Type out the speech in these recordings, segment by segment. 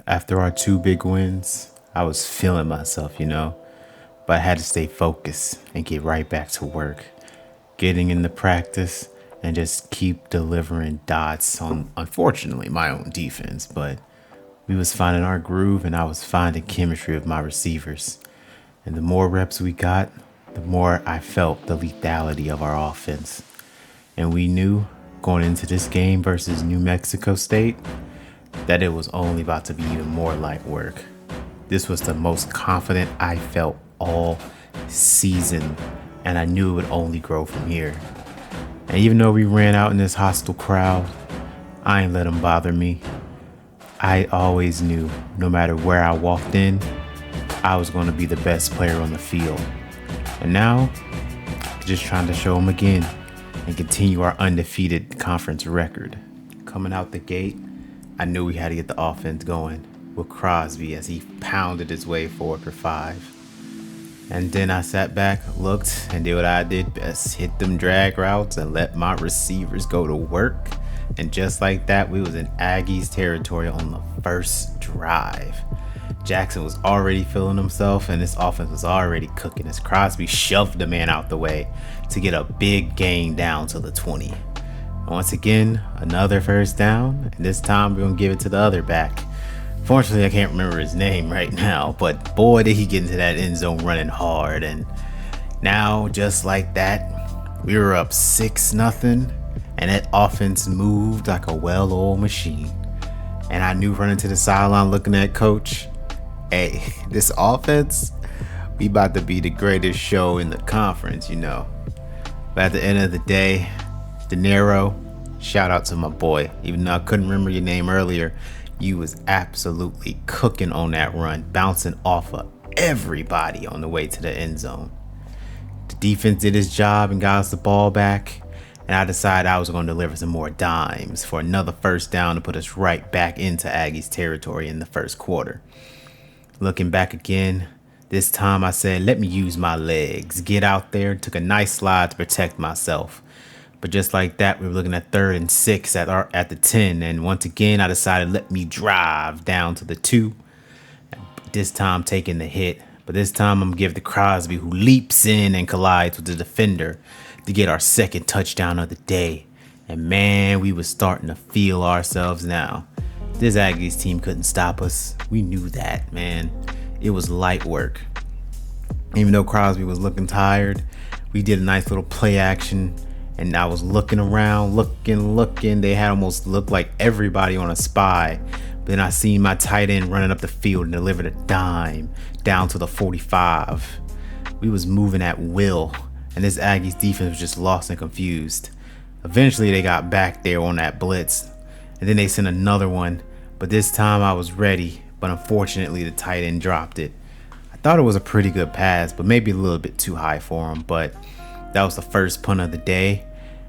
After our two big wins, I was feeling myself, but I had to stay focused and get right back to work, getting into practice and just keep delivering dots on, unfortunately, my own defense. But we was finding our groove and I was finding chemistry with my receivers. And the more reps we got, the more I felt the lethality of our offense. And we knew going into this game versus New Mexico State that it was only about to be even more light work. This was the most confident I felt all season, and I knew it would only grow from here. And even though we ran out in this hostile crowd, I ain't let them bother me. I always knew no matter where I walked in, I was going to be the best player on the field. And now, just trying to show them again and continue our undefeated conference record. Coming out the gate, I knew we had to get the offense going with Crosby as he pounded his way forward for 5. And then I sat back, looked, and did what I did best. Hit them drag routes and let my receivers go to work. And just like that, we was in Aggies territory on the first drive. Jackson was already feeling himself, and this offense was already cooking as Crosby shoved the man out the way to get a big gain down to the 20. And once again, another first down, and this time we're going to give it to the other back. Fortunately, I can't remember his name right now, but boy, did he get into that end zone running hard. And now, just like that, we were up 6-0, and that offense moved like a well-oiled machine. And I knew running to the sideline looking at coach, hey, this offense, we about to be the greatest show in the conference. But at the end of the day, De Niro, shout out to my boy. Even though I couldn't remember your name earlier, you was absolutely cooking on that run, bouncing off of everybody on the way to the end zone. The defense did its job and got us the ball back, and I decided I was going to deliver some more dimes for another first down to put us right back into Aggies territory in the first quarter. Looking back again, this time I said, let me use my legs, get out there, took a nice slide to protect myself. But just like that, we were looking at 3rd and 6 at the 10. And once again, I decided let me drive down to the 2. This time taking the hit. But this time I'm going to give it to Crosby, who leaps in and collides with the defender to get our second touchdown of the day. And man, we was starting to feel ourselves now. This Aggies team couldn't stop us. We knew that, man. It was light work. Even though Crosby was looking tired, we did a nice little play action. And I was looking around, looking. They had almost looked like everybody on a spy. But then I seen my tight end running up the field and delivered a dime down to the 45. We was moving at will, and this Aggies defense was just lost and confused. Eventually, they got back there on that blitz, and then they sent another one. But this time, I was ready. But unfortunately, the tight end dropped it. I thought it was a pretty good pass, but maybe a little bit too high for him. But that was the first punt of the day.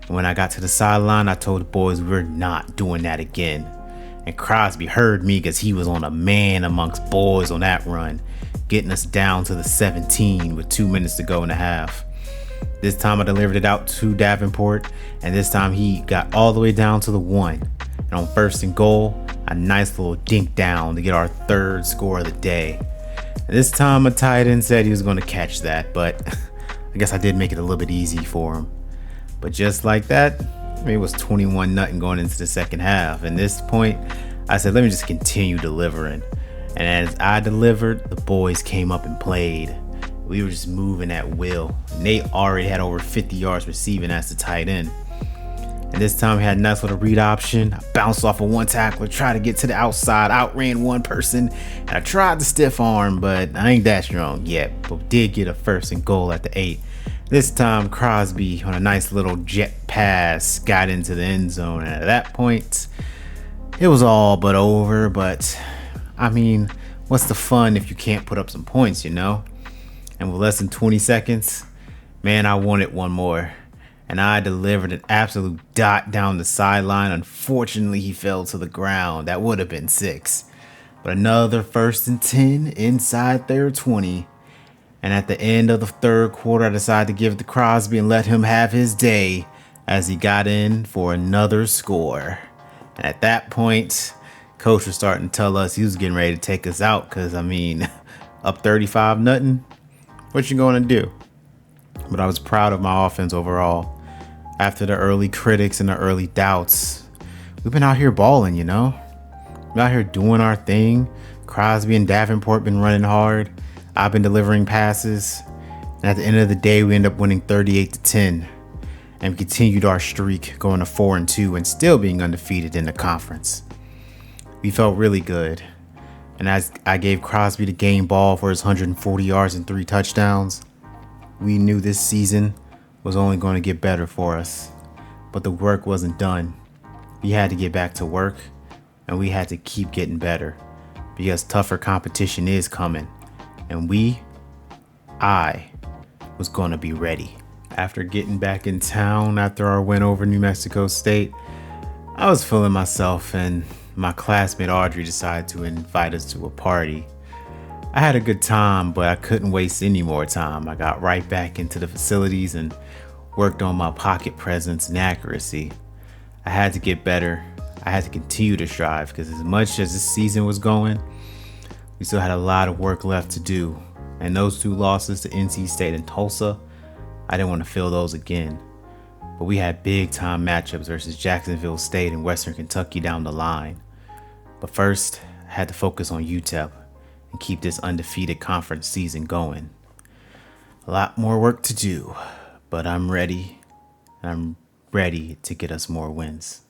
When I got to the sideline, I told the boys we're not doing that again. And Crosby heard me because he was on a man amongst boys on that run, getting us down to the 17 with 2 minutes to go in the half. This time I delivered it out to Davenport, and this time he got all the way down to the 1. And on 1st and goal, a nice little dink down to get our 3rd score of the day. And this time a tight end said he was going to catch that, but I guess I did make it a little bit easy for him. But just like that, it was 21-0 going into the second half. And at this point, I said, let me just continue delivering. And as I delivered, the boys came up and played. We were just moving at will. Nate already had over 50 yards receiving as the tight end. And this time, we had a nice little read option. I bounced off of one tackler, tried to get to the outside, outran one person. And I tried to stiff arm, but I ain't that strong yet. But we did get a 1st and goal at the 8. This time, Crosby, on a nice little jet pass, got into the end zone. And at that point, it was all but over. But, I mean, what's the fun if you can't put up some points, And with less than 20 seconds, man, I wanted one more. And I delivered an absolute dot down the sideline. Unfortunately, he fell to the ground. That would have been 6. But another 1st and 10 inside their 20. And at the end of the 3rd quarter, I decided to give it to Crosby and let him have his day as he got in for another score. And at that point, Coach was starting to tell us he was getting ready to take us out because, I mean, up 35 nothing. What you going to do? But I was proud of my offense overall. After the early critics and the early doubts, we've been out here balling, you know? We're out here doing our thing. Crosby and Davenport been running hard. I've been delivering passes. And at the end of the day, we end up winning 38-10. And we continued our streak, going to 4-2 and still being undefeated in the conference. We felt really good. And as I gave Crosby the game ball for his 140 yards and 3 touchdowns, we knew this season was only going to get better for us. But the work wasn't done. We had to get back to work, and we had to keep getting better because tougher competition is coming. And I was going to be ready. After getting back in town after our win over New Mexico State, I was feeling myself, and my classmate Audrey decided to invite us to a party. I had a good time, but I couldn't waste any more time. I got right back into the facilities and worked on my pocket presence and accuracy. I had to get better. I had to continue to strive because as much as this season was going, we still had a lot of work left to do. And those 2 losses to NC State and Tulsa, I didn't want to feel those again. But we had big time matchups versus Jacksonville State and Western Kentucky down the line. But first, I had to focus on UTEP and keep this undefeated conference season going. A lot more work to do, but I'm ready. I'm ready to get us more wins.